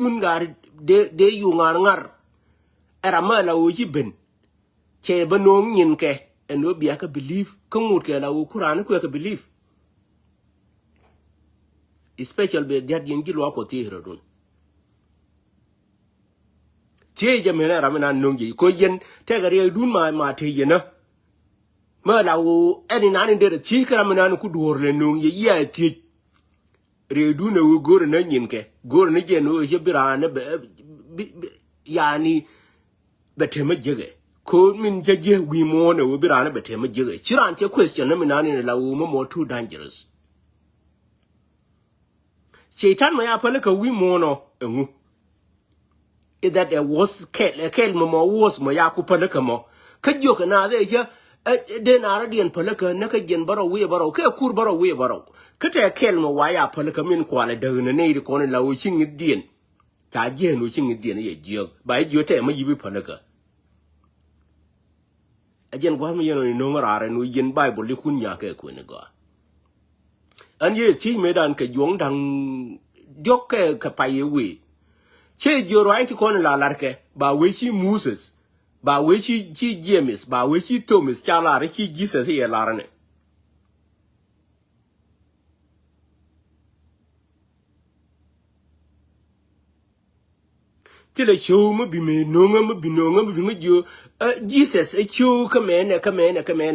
ngar de yu ngar era ma la o jiben che banong nyin ke eno bia ka believe ka ngut ke la o Quran ko ka believe especially be that yin gi lo ko ti hedun che je mena ramana nongi ko yen te ga re dun ma te yena ma la o eni nan de ti ka ramana ku dur le nongi ya ti re dun o gor na nyin ke gor na je no je birane be yani betema jege ko min jeje wi mo ne wo birane betema jege chiran che question na minani la wo mo too dangerous Shaitan ma ya pale ka wi mo no engu is that there was kel mo was mo ya ku pale ka mo ka jo ka na de je de na ra dien pale ka na ka gen baro wi baro ka kur baro wi baro ka te kel mo wa ya pale ka min kwa le de ne ri ko ne la wo chin dien ta je no chin dien ye je ba je te ma yibi pale ka ajen gwa mi yeno ni no ngara no yen bible li kun nya ke ko ne go an ye ti medan ke jong dang jokke ka paye we che joro anti kon la larke ba we chi Moses ba we chi James ba we chi Thomas cha la re chi Jesus ye la rene ti le show mo bi me no ngam bi no ngam bi ngi Jesus e chu ka mene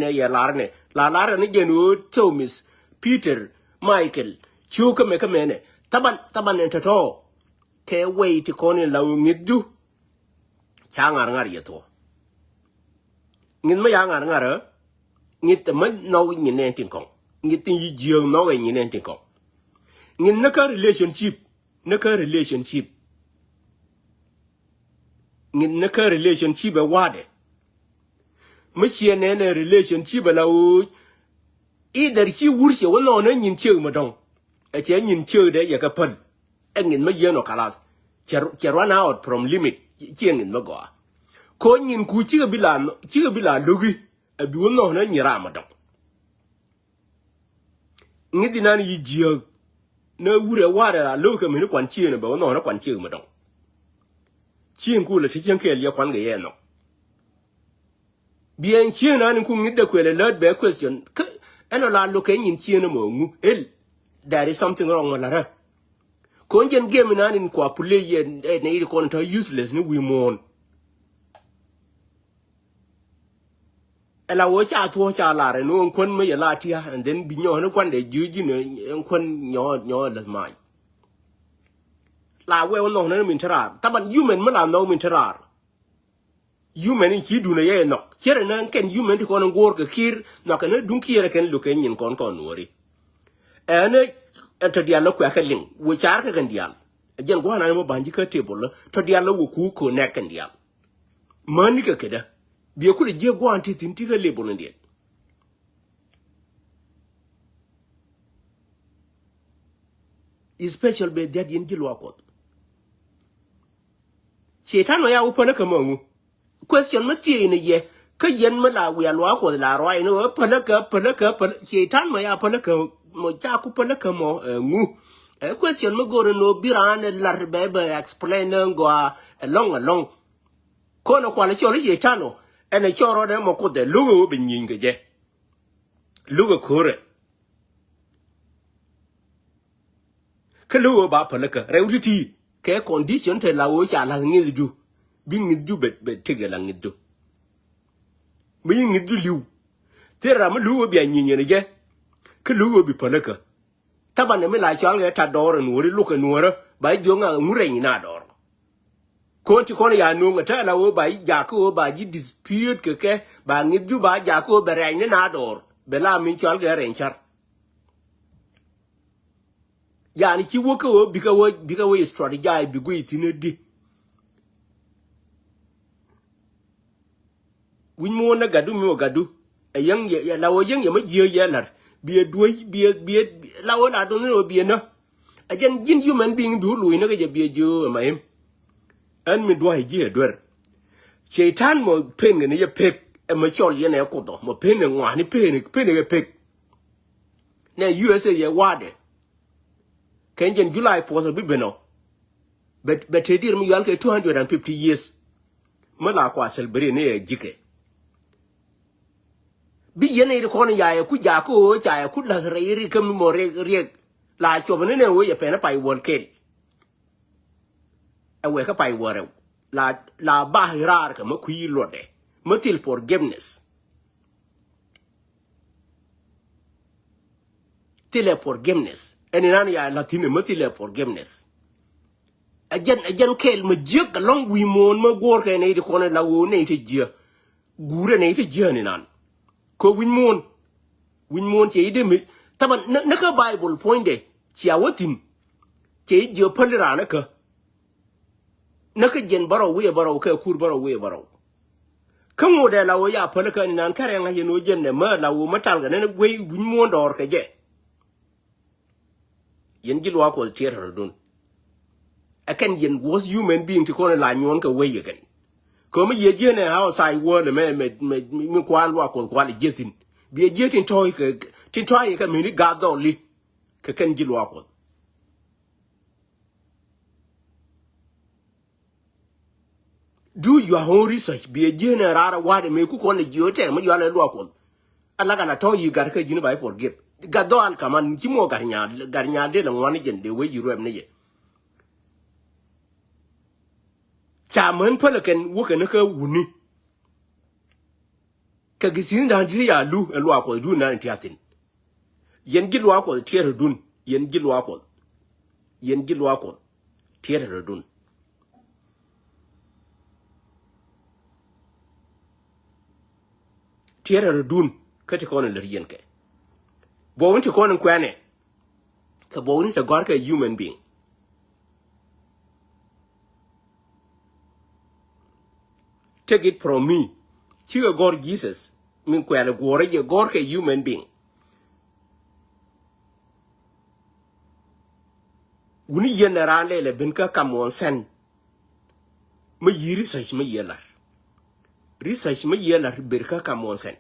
ye la rene la rene geno Thomas Peter Michael chu ka mene taban entato ke way ti koni law ngiddu changar ye to ngin ma yangar ngara ngit ma no ngin ne tin kon ngit yi jiyo no ngin ne tin kon ngin naka relationship ngin naka relationship wade ma chie ne relationship law either chi wurche wono ne ngin che ma dong e che ngin che de ye ka pal engin ma yeno kalas che run out from limit chiengin ma go ko nyin ku chi bila lugi e bi wono na nyira ma dong ngidi nan yi jiyo na wure wara lo ka mi kwan chi ne ba wono na kwan chi ma dong chien ku le tichen ke le kwan ge yeno bien chien nan ku ngide ku le lord be question eno la lo ke nyin chien mo ngu there is something wrong with her. Konjen game nanin kwa play ye ne iri konta useless ni we mon. Ela wo cha to cha lare no kon me ya latia and then binyo no kwan de juji ne kon nyo las mai. La we no na min tarar. Taban human mala no min tarar. Human in hidu na ye no. Chere na ken human ti kon ngor ke kir no kan dun kire ken lu ken yin kon wori. Ene to dialo kwa kaling wo char ka kan dial ajen go na mo banji ka table to dialo wo ku ko nek kan dial mani ka keda bi ku je go anti tinti ka lebol ndien special be that yin jilwa ko shetan no ya upana ka mo question ma tie ne ye ka yen ma la wi alwa ko la roi no pala ka shetan ma ya pala ka mo cha ku pala ka mo ngu question mo go no birane lar bebe explain go along ko no kwale chole shetan ene choro de mo ko de lugo be nyinge je lugo kore ka lugo ba pala ka rewti ke condition te la wo cha la ngidu bi ngidu be tegela ngidu bi ngidu liu te ram lugo bi nyinge ne je ka lugo bi pala ka taban me la chal ga ta dor nuori lu ka nuora ba jonga ngure ni na dor ko ti ko ya nu ngata la wo ba ja ko ba ji dispute ke ba ngidu ba ja ko be re ni na dor be la min chal ga ren char yani ki wo ko bi ka wo strategy bi go itine di win mo na gadu mi wo gadu e yang ya la wo yang ya ma je ya lar bi la wo la do no bi na ajen jin human being du lu ina ga je bi jo ma em an mi do ji edwer shaitan mo pen ne ye pek e ma chol ye ne ko do mo pen ne ngwa ni pen ne pek ne USA ye wade kenjen July po so bi beno but hedir mi yal ke 250 years mala kwa celebrate ne jike bi yene de kono ya ku ja ko ja ku la reiri kam mo re la chobe ne wo ye pe na pai won kel awe ka pai wore la ba hirar ka ma ku yi lode matil forgiveness tile forgiveness eni nan ya latine matile forgiveness ajan kel ma jek long wi mon ma gor ke ne de kono la wo ne te je gure ne te je ni nan ko win mon che ide mi taban na ka bible point de ci awatin che je palira na ka jen baro we baro ka kur baro we baro kan wo da lawo ya palaka ni nan kare nga yeno jen ne ma lawo matal ga ne we win mon dor ka je yen gilwa ko tier don akan yen was human being to kono la nyon ka we again ko mi ye je ne how sai wo le me kwa lwa ko kwa le jetin bi je tin toy ka mi ni ga do li ka kan gilwa ko do your own research bi je ne rara wa de me ku ko ne jote ma yo le lwa ko ala kana to yi gar ka jini bai forget ga do al kaman ki mo gar nya de la ngwan jen de we yiro em ne ye chamen peleken wo ke ne ka wuni ka gisin da ndi ya lu elwa ko du na ntiatin yen gilwa ko tiere dun yen gilwa ko tiere dun tiere dun ka ti kono le yen ke bo won ti kono kwane ka bo won ta gor ka human being take it from me chiga gor Jesus min kwele gore je gor ka human being wuni generale le bin ka kamon sen ma yiri research ma yelar berka kamon sen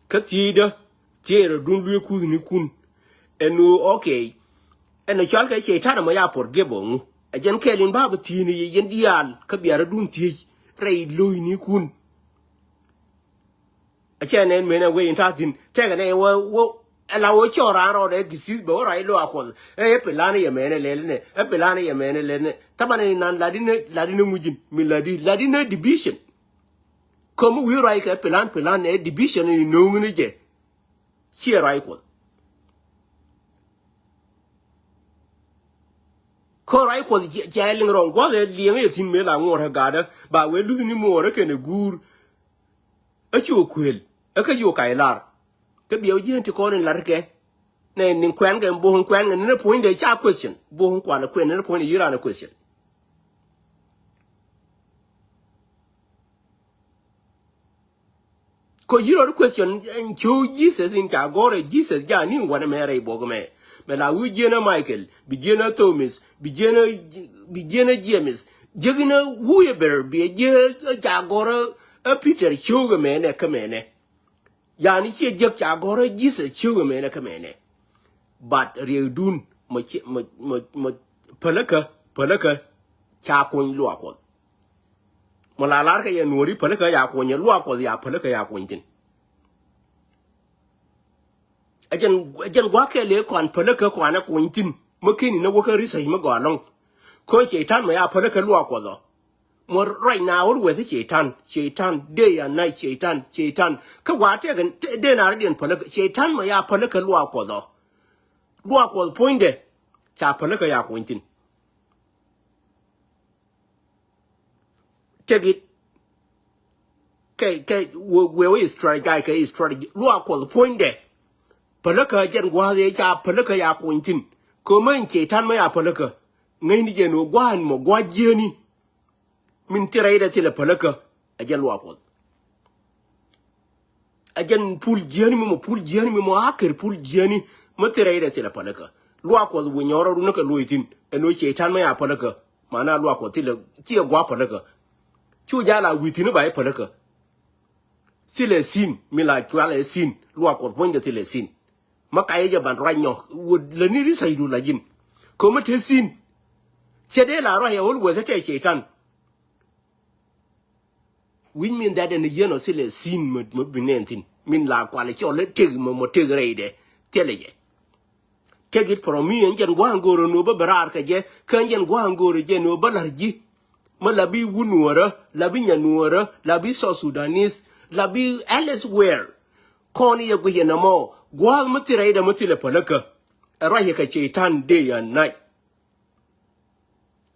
ka tida tiere dun lu ku ni kun eno okay eno chal ka chetan ma ya forgive ngu ajen kelin babu tini yen dial ka biara dun ti rei loy ni kun achenen mena we intatin tega ne wo ala wo chora ro de gisis bo rai lo akol pelane ye mena lelne pelane ye mena lelne tabane nan ladine mujin mi ladine division comme we rai ka pelan e division ni no ngini je chi rai ko rai ko jaling rong ko le lieng ye tin me la ngor ga da ba we lu ni mo re ke ne gur a chu kwel a ka yo kai lar ke biyo jen ti ko ne lar ke ne nin kwen ke bo kwen ne point de cha question bo kwa la kwen ne point yira na question ko yiro question en chu Jesus in ka gore Jesus ja ni wana me re bo me la wi jena Michael bi jena Thomas bi jena James jegina wuye ber bi je ja gore Peter chuga me ne kamene yani che je ja gore Jesus chuga me ne kamene but reudun mo palaka cha kun lo ko malalar ka ye nori palaka ya kun ye lo ko ya palaka ya kun tin ajan gwa ke le kon palaka ko ana kun tin makini na woka risa hima gwalong ko chetan ma ya palaka lo ko do mo right now with chetan day and night chetan ka wa te gan de na radian palaka chetan ma ya palaka lo ko point de cha palaka ya kun tin take it we is try guy ka is strategy lo ko point de palaka jan gwa ye cha palaka ya kun tin ko man chetan ma ya palaka ngai ni je no gwan mo gwa jeni min tiraida tile palaka ajan lo ko ajan pul jeni mo akir pul jeni mo tiraida tile palaka lo ko wo nyoro ru naka loitin eno chetan ma ya palaka mana lo ko tile ti gwa palaka chu jala witini ba palaka sile sin mi la twala sin lo ko bonde tile sin makaya ja ban ranyo would le ni risa idu la jin ko te sin chede la ro ya always te chetan we mean that in the year no sile sin mo binentin min la kwale cho le tig mo tig reide teleje take it from me and jan gwangoro no ba barar ka je kan jan gwangoro je no balarji ma labi wunuora labi nyanuora labi so sudanese labi elsewhere koni ya gwe na mo gwang mutire da mutile palaka rahe ka chetan day and night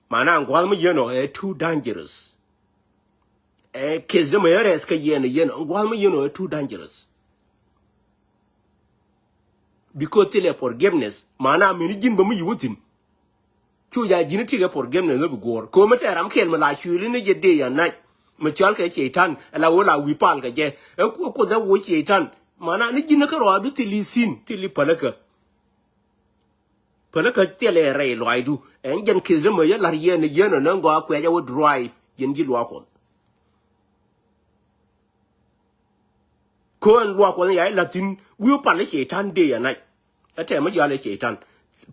mana gwang mu yeno too dangerous kids them areas ka yen gwang mu yeno too dangerous because tele forgiveness mana mini jin ba mu yutin chu ya jin tiga forgiveness no bigor ko mata ram kel mala shuri ne je day and night ma chal ka chetan la wala wi pal ka je ko da wo chetan mana ni jin ka ro adu tilisin tili palaka tele re lo aidu en jan kids them ya lar yen no ngo akwa ya wo drive yen gi lo ko ko an lo ko ya latin wi pa le chetan day and night ate ma ya le chetan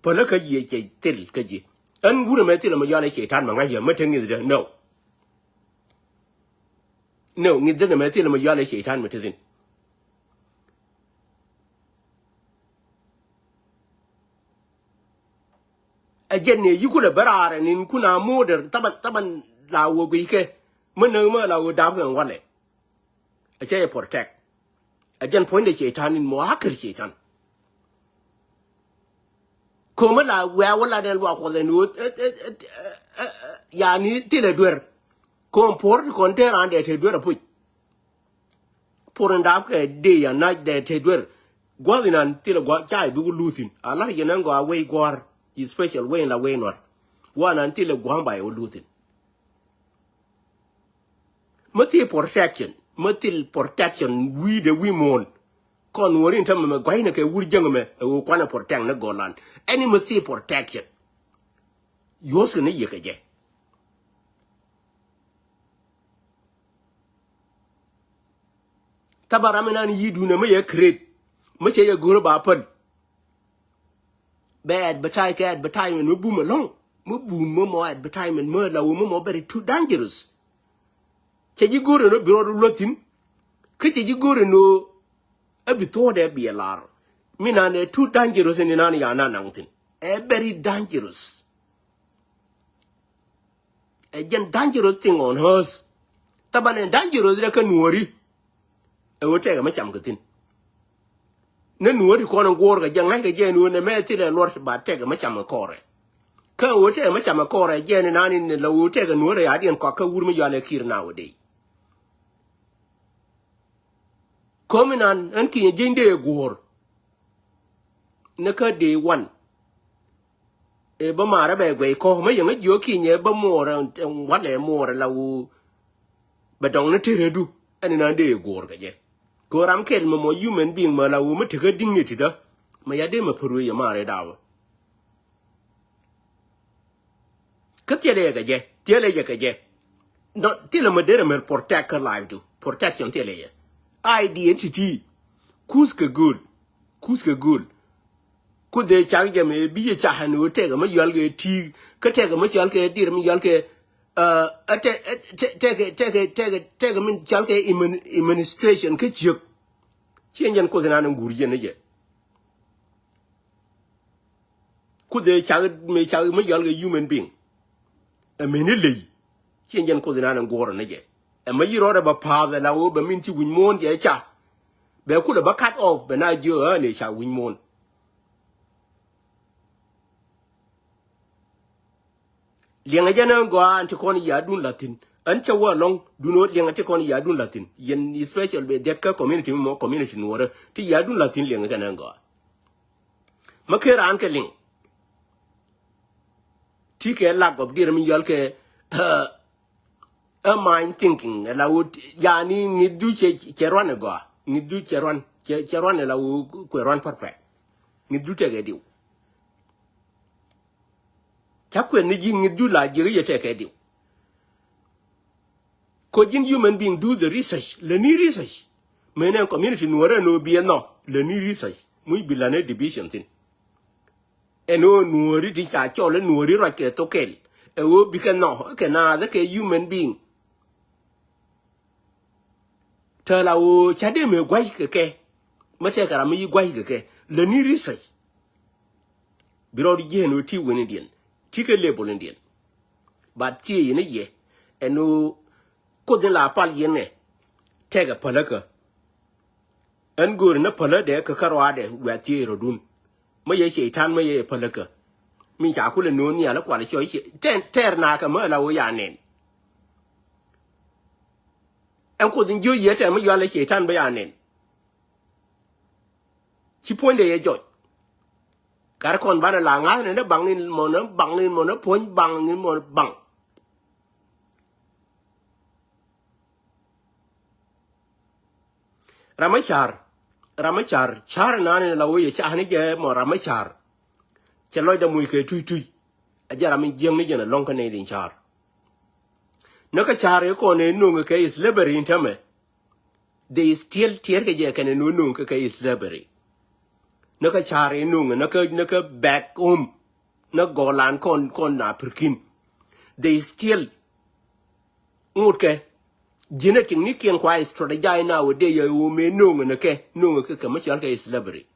palaka ye che tel ka ji an gure me tel ma ya le chetan ma ga ya ma tengi de no ngi de me tel ma ya le chetan ma tin ajenne yikula barare nin kuna moder taban la wo gwi ke mena ma la wo da gan wale aje protect ajen point de chetan nin mo hakir chetan ko ma la wa wala del wa ko le no ya ni tile dwer ko por kon ter ande te dwer pu por ndap ke de ya na de te dwer gwalinan tile gwa chai bu lutin ala yenan go away gwar special way la way not one until a guamba or lutin Motiv protection we the women con worry in terms of going to wood young me who can't protect the golan any Motiv protection yours in a year tabaraminan yi do na me create much a guru bapon bad but I get but time and boom along boom more advertisement murder woman very too dangerous you go no bureau lotin you go no a bit to there be a lar mina too dangerous in an yana nothing very dangerous again dangerous thing on hers taban dangerous they can worry I will take a much am good Nen wori kono gorga janga ke jenu ne meti le lord ba tega ma chama kore ka wote ma chama kore jeni nani ne la wote ga nore ya dien ko ka wurmi yale kir na wode kominan an ki jinde gor ne ka day 1 e ba mara be gwe ko ma yanga jo ki nye ba mora wale mora la wu ba dong ne tiredu ani na de gorga je ko ram kel mo human being ma la wo ma tega dignity da ma ya de ma puru ya mare dawo ka tele ga je no tele ma de ma protect life do protection tele ya identity kuska good ku de chang je me bi cha hanu tega ma yal ge ti ka tega ma yal ke dir mi yal ke take min chalke administration ke chik chen ko na nguri je ne je ku de chag me yal ge human being a minile chen ko na ngoro ne je e ma yiro da ba pa da la wo ba min ti win mon je cha be ku da ba cut off be na jo ne cha win mon lianga jana go anti kon ya dun latin ancha wa long do not lianga te kon ya dun latin yen special be dekka community mo community no ti ya dun latin lianga jana go makera anke ling ti ke lack of dir mi yal ke a mind thinking la would yani ni du che ron go ni du che ron la wo ko ron perfect ni du te ge diu chakwe ni jing du la jiri ye take diu ko jin human being do the research le ni research menen community no re no bi no le ni research muy bilane division tin eno nuori di cha chole nuori ro ke tokel e wo bi ke no ke na the ke human being tala wo chade me gwai ke mate kara mi gwai ke le ni research biro di je no ti woni dien ti ke label ndien but ti ne ye eno ko de la pal yene tega palaka an gur na pala de ka karwa de wa ti rodun ma ye shaitan ma ye palaka mi ja kula no ni ala kwala choi ter na ka ma la wo ya nen an ko din jo ye te ma yo la shaitan ba ya nen chi point de ye joy kar kon ba la nga ne bangin mo na point bangin mo bang ramachar char na ne la wo ye cha ne je mo ramachar che loy da muy ke tui ajara mi jeng ni jena long ka ne din char no ka char ko ne nu ke is liberty intame they still tier ke je kan nu ke is liberty no ka char nu no ka back home no golan kon na perkin they still ngut ke genetic ni kien kwa strategy na wo de yo me nu ke ma char ke is liberty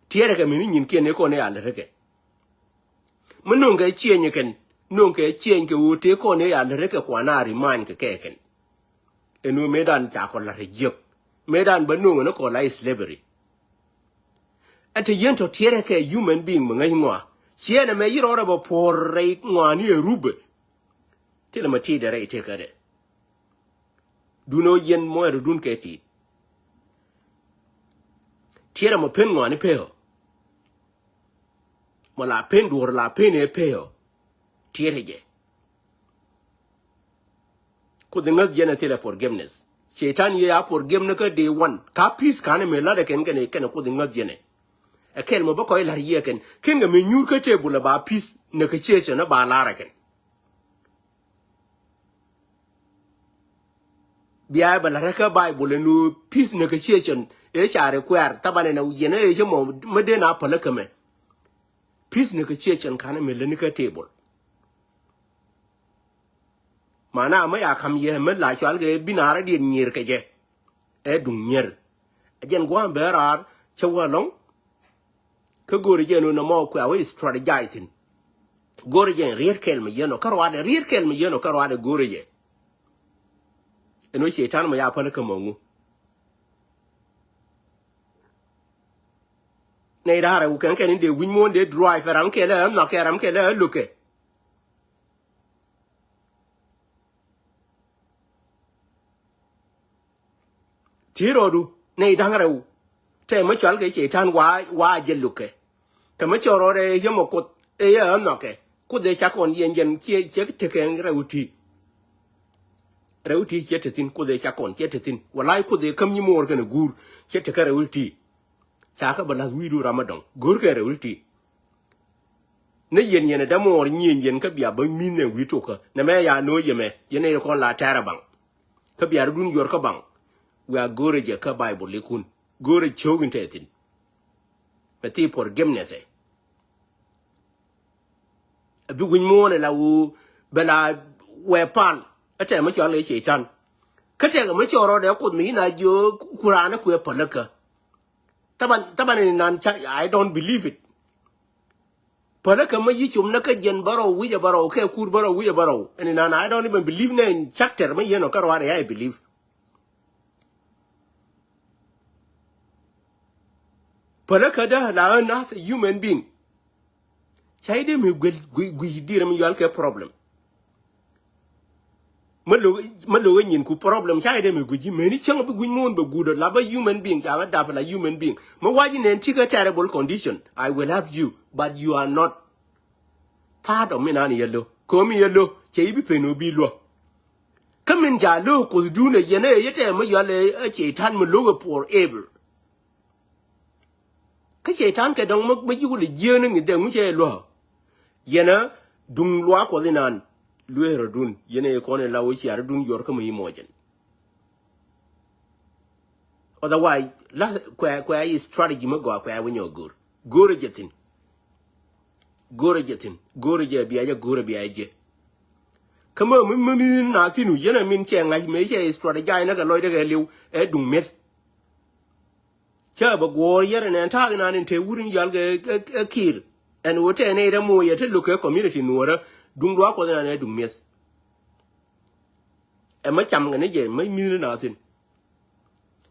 tiere ke mi nyin kien ne ko ne ala reke mununga chienye ken nunga chienye wo te ko ne ala reke kwa na riman ke ken enu medan cha ko la rejek medan banunga no ko la slavery ate yento tiere ke human being mo ngai ngwa chiene me yiro ro bo por re ngwa ni rube tele mati de re te kare duno yen mo ro dun ke ti tiere mo pen ngwa ni peo mo la pen dur la pen e peo tiere je ko de ngat jena tele forgiveness shaitan ye ya forgiveness ka day one ka peace kan me la de ken ko de ngat jene e kel mo bako la ye ken ga me nyur ka table ba peace ne ka cheche na ba la ra ken biya ba la ka bible no peace ne ka cheche e chare kwar tabane na yene e mo de na pala ka me peace ne ka cheche kan me le ne ka table mana ma ya kam ye me la chal ge binara di nyir ke je e dung nyer ajen gwa berar chawa long ka gori je no mo kwa we strategizing gori je reer kel me yeno karwa de reer kel me yeno karwa de gori je eno shetan ma ya pala ka mongu ne dara u kan ken de win mo de drive ram ke la no ke ram ke la luke tirodu ne dangara u te ma chal ke shetan wa je luke te ma choro re je mo ko e ya no ke ku de cha kon yen che te ken reuti che te tin ku de cha kon che te tin walai ku de kam ni mor kana gur che te ka reuti cha ka bala widu ramadan gur ke reuti ne yen da mor yen ka bia ba min ne wi to ka na me ya no ye me ye ne ko la tara bang ka bia dun yor ka bang wa gore je ka bible likun gore chogin te tin pati forgiveness bi win mo ne la wu bela we pal ate ma chale shaitan kate ga ma choro de ko mi na jo qur'ana ku palaka taban nan I don't believe it palaka ma yi chum na ka jen baro wi ja baro ke kur baro wi ja baro and nan I don't even believe na in chapter ma yeno karwa I believe palaka da la nas human being chaide mi gwi dire mi yal ke problem malo nyin ku problem chaide mi guji meni chang bi gwi mon be gudo la ba human being cha da la human being ma waji nen tika terrible condition I will have you but you are not part of me nan yellow ko mi yellow che bi peno bi lo kamen ja lo ko du ne yene yete ma yale che tan mo lo forever ka che tan ke dong ma yu le ye ne de mu che lo yena dung lwa ko dinan luero dun yene ko ne lawo ci ar dun yor ko mi mojen otherwise la kwa is strategy mo go kwa when you go jetin gore je biya gore biya je kama mi na tinu yana min che ngai me che strategy na ga loy de ga liu e dung met cha ba go yere ne ta na nin te wurin yal ga kir en wote ne da mo ye te local community nuora dung do ko na ne dung met e ma cham ga ne je mai mi na tin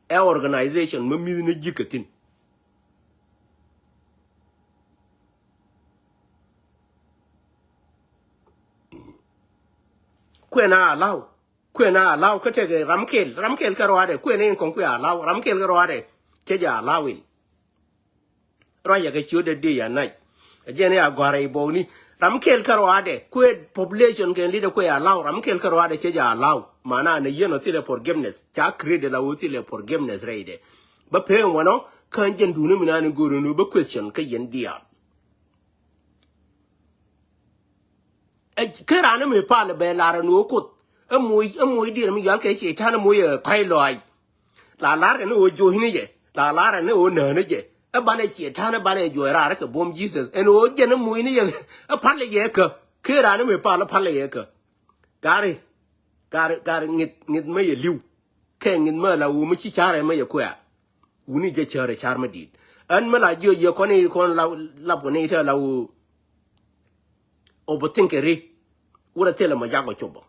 e organization ma mi na jikatin kwena allow ka te ramkel ka roade kwena kon ku allow ramkel ka roade ke ja allowin roya ga chude de ya nai ajene ya gore boni ramkel ka roade ku population ke leader ku allow ramkel ka roade ke ja allow mana ne yeno tile forgiveness cha create la wotile forgiveness reide ba pe wono kan jen dunu mina ni goro no ba question ka yen dia kera na me pale be lara no kut amoy dir mi yal ke che tana moy kai loy la lara no jo hini je la lara no na ne je a bane che tana bane jo ra ka bom jesus en o je na moy ni ye a pale ye ka kera na me pale pale ye ka gare ngit me ye liu ke ngit me la u mi chi chare me ye ko ya uni je chare char ma dit an me la jo ye ko ni ko la ko ni ta la u obotinkeri ura tele mo jago chobo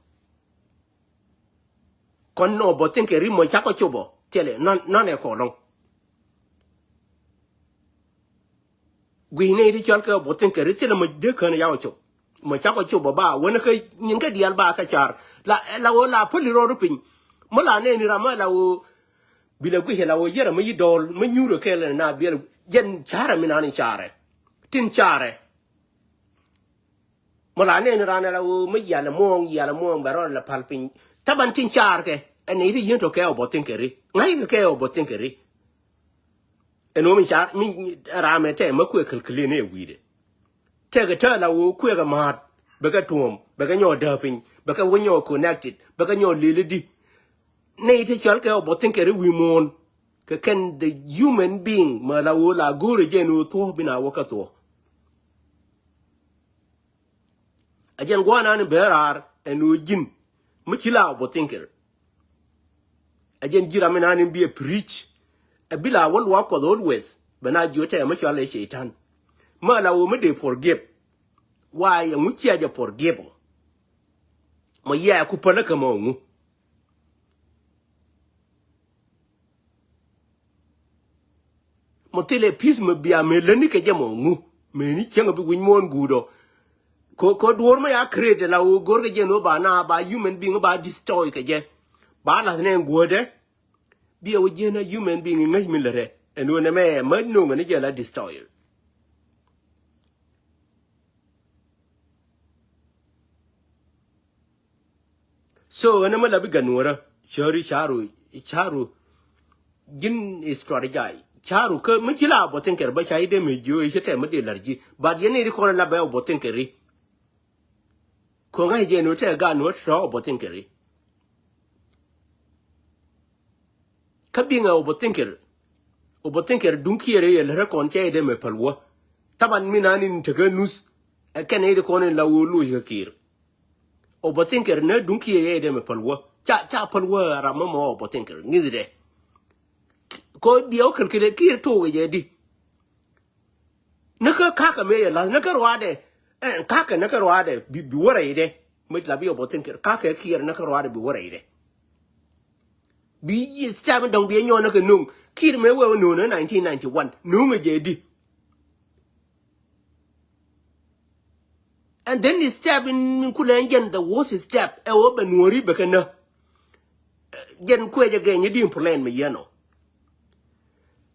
kon no obotinkeri mo jago chobo tele non e kolon gwine ri chol ka obotinkeri tele mo de kan yago chobo mo jago chobo ba wona ka nyinga dial ba ka char la wala poli ro rupin mo la ne ni rama la wo bila gwi la wo yera mo yidol mo nyuro kele na biel jen chara minani chare tin chare mola ne rana la o mi ya la mong baro la palpin taban tin char ke en iri yento ke obotinkeri ngai ke obotinkeri en o mi char mi rame te ma ku kelkele ne wide te ga ta la o ku ga mat be ga tuom be ga nyo dapin be ga wonyo connected be ga nyo lilidi ne te chal ke obotinkeri wi mon ke ken the human being ma la o la gore je no to bina wakato ajen gwana ni berar enu jin mukila obotinker ajen jira menani be preach abila wal wa ko always bana jote ma shala shaitan mala wo me de forgive why mukia ja forgive mo ya ku pala kama ngu mo tele peace me bia me leni ke jamo ngu me ni chenga bi win mon gudo ko duor ma ya create la o gorge je no ba na ba human being ba destroy ke je ba la ne ngode bi o je na human being ngai mi lere eno ne me ma no ngani je la destroy so ene ma la bi ganora shari charu gin strategy charu ke mi kila botinker ba chai de me jo ise te ma de larji ba ye ne ri ko la ba botinkeri ko ngai je no te ga no tro obotinkeri kabinga obotinker dunkiere ye le kon che de me palwa taban minani ntege nus ekene de kon la wolu yakir obotinker ne dunkiere de me palwa cha palwa rama mo obotinker ngide ko dio kelkele kir to ye di naka kaka me la naka roade kaka naka roade bi wora ide mit la bi obotinker kaka kir naka roade bi wora ide bi stab dong bi nyo naka nung kir me we no 1991 nung je di and then he stab in kulengen the worst step e wo benwori bekana gen kweje ge ni dim plan me yeno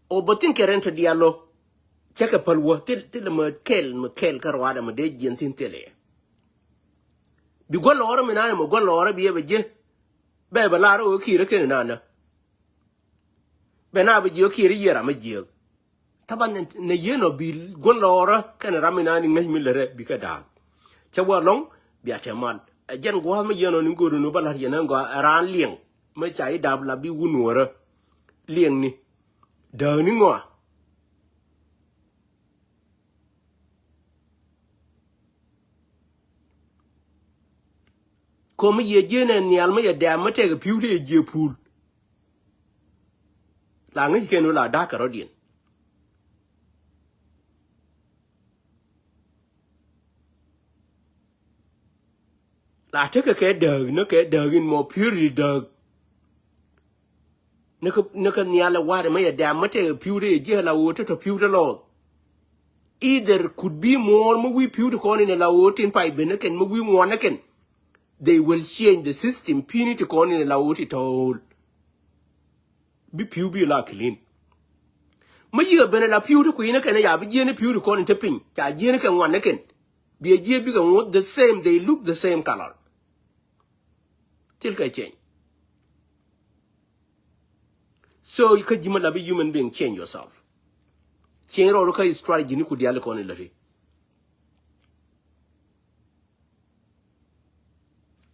obotinker ento dialo chaka palwa til ma kel karwada ma de jentin tele bi golo oro minana mo golo oro bi beje be balaro o kire ken nana be na bi jo kire yera ma je taban ne yeno bi golo oro ken ramina ni ngai milere bi ka da chawa long bi atemal jen go ma yeno ni godo no balar yena go ran lieng ma chai dab la bi wunwora liêng ni đờ ni ngọ có mấy giờ chơi này nhà mấy giờ đẹp mấy cái phiếu thì giờ pool là ngay cái nó là đá cả rồi điện là thế cái đờ nó cái đờ in một phiếu thì đờ nó cái nhà là qua mấy giờ đẹp mấy cái phiếu thì giờ là ô tô phiếu đó lo either could be more mấy quý phiếu thì con này là ô trên phải bên nó cái mấy quý ngon nó cái they will change the system pini to con in la oti told bi piu bi la clean ma yi ben la piu to queen kan ya bi je ne piu to con in tapin cha je ne kan wan ne ken bi je bi kan what the same they look the same color till ka change so you can jima la bi human being change yourself change ro ka strategy ni ku dia le con in la ri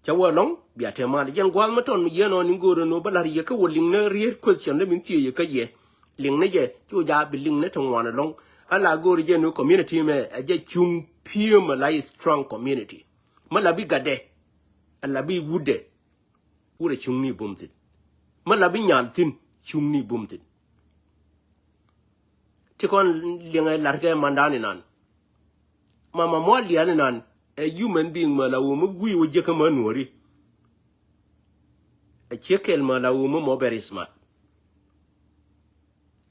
chawa long bia te ma yan gwal ma ton ye no ni ngoro no balar ye ka woling na re question le min tie ye ka ye ling ne ye chu ja bi ling ne thong wan long ala go re no community me a je chung pure ma lai strong community ma la bi gade ala bi wude wure chung ni bumtit ma la bi nyan tin chung ni bumtit ti kon ling ay large mandani nan mama mo lian nan a human being malawu mu gui wuje kama nori a chekel malawu mu very smart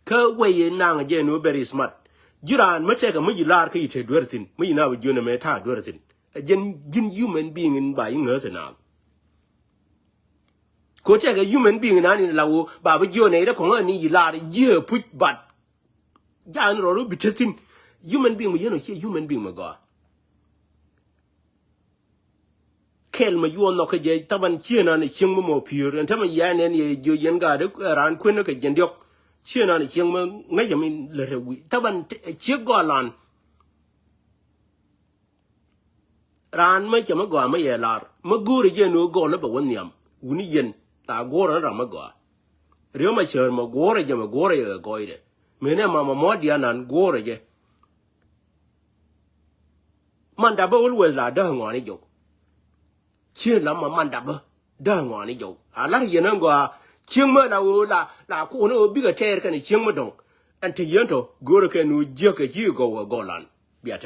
ka waye nanga je no very smart jiran mate ka mu yilar ka yite dwertin mu yina bu jona me ta dwertin a jin human being in ba yin ngata na ko te ga human being na ni lawu ba bu jona ida ko ni yilar je put bat jan ro bitetin human being mu yeno human being ma go kel ma yuon no ke je taban chiena ni ching mo pure en tama ya ne ni jo yen ga de ran kun ke jen diok chiena ni ching mo ngai yamin le rewi taban chi go lan ran ma chama go ma ye lar ma guri je no go le ba won yam uni yen ta go ran ra ma go ryo ma cher ma go re je ma go re go ide mene ma mo dia nan go re je man da ba always la da ngwa ni jo chia lắm mà man đập đa ngoài này dầu lá gì nó gọi chiang mơ là cô nó biết cái cái này chiang mơ đồng anh thấy yên rồi gọi cái nuôi giết cái gì gọi lan biết